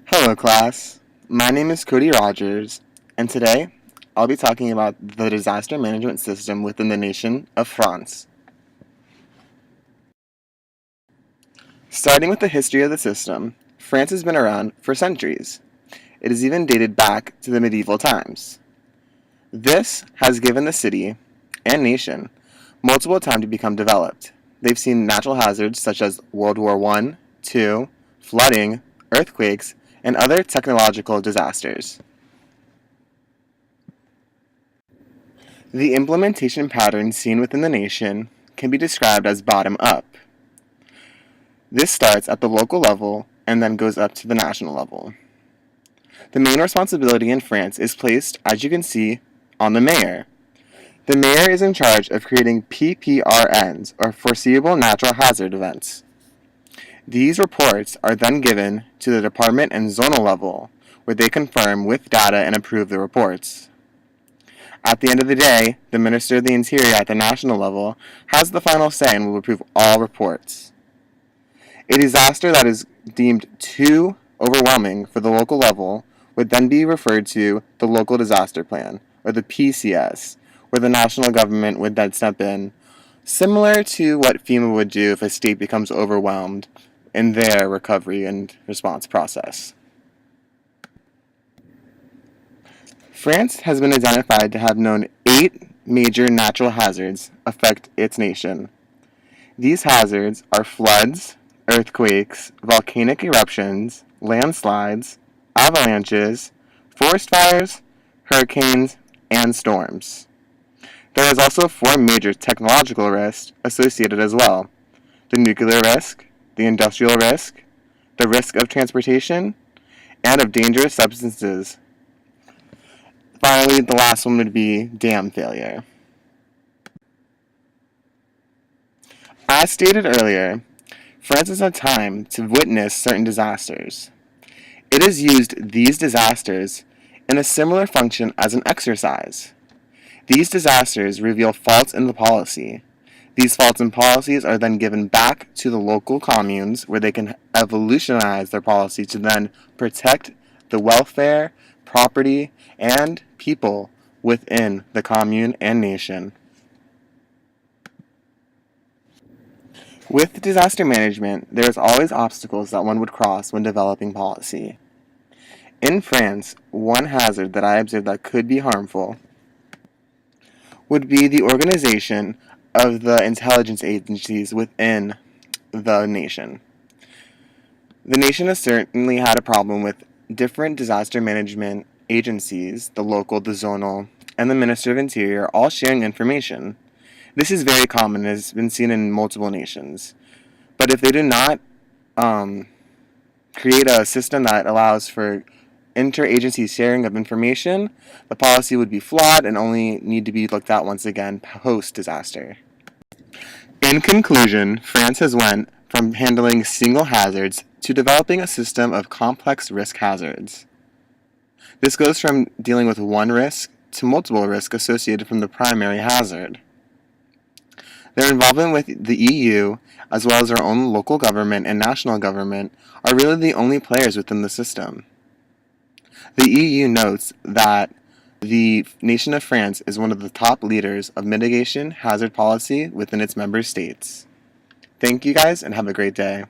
Hello class, my name is Cody Rogers, and today I'll be talking about the disaster management system within the nation of France. Starting with the history of the system, France has been around for centuries. It is even dated back to the medieval times. This has given the city and nation multiple time to become developed. They've seen natural hazards such as World War I, II, flooding, earthquakes, and other technological disasters. The implementation pattern seen within the nation can be described as bottom-up. This starts at the local level and then goes up to the national level. The main responsibility in France is placed, as you can see, on the mayor. The mayor is in charge of creating PPRNs, or foreseeable natural hazard events. These reports are then given to the department and zonal level, where they confirm with data and approve the reports. At the end of the day, the Minister of the Interior at the national level has the final say and will approve all reports. A disaster that is deemed too overwhelming for the local level would then be referred to the Local Disaster Plan, or the PCS, where the national government would then step in, similar to what FEMA would do if a state becomes overwhelmed in their recovery and response process. France has been identified to have known 8 major natural hazards affect its nation. These hazards are floods, earthquakes, volcanic eruptions, landslides, avalanches, forest fires, hurricanes, and storms. There is also 4 major technological risks associated as well: the nuclear risk, the industrial risk, the risk of transportation, and of dangerous substances. Finally, the last one would be dam failure. As stated earlier, France has had time to witness certain disasters. It has used these disasters in a similar function as an exercise. These disasters reveal faults in the policy. These faults in policies are then given back to the local communes where they can evolutionize their policy to then protect the welfare, property, and people within the commune and nation. With disaster management, there is always obstacles that one would cross when developing policy. In France, one hazard that I observed that could be harmful would be the organization of the intelligence agencies within the nation. The nation has certainly had a problem with different disaster management agencies, the local, the zonal, and the Minister of Interior, all sharing information. This is very common and has been seen in multiple nations. But if they do not create a system that allows for interagency sharing of information, the policy would be flawed and only need to be looked at once again post-disaster. In conclusion, France has went from handling single hazards to developing a system of complex risk hazards. This goes from dealing with one risk to multiple risks associated from the primary hazard. Their involvement with the EU, as well as our own local government and national government, are really the only players within the system. The EU notes that the nation of France is one of the top leaders of mitigation hazard policy within its member states. Thank you guys and have a great day.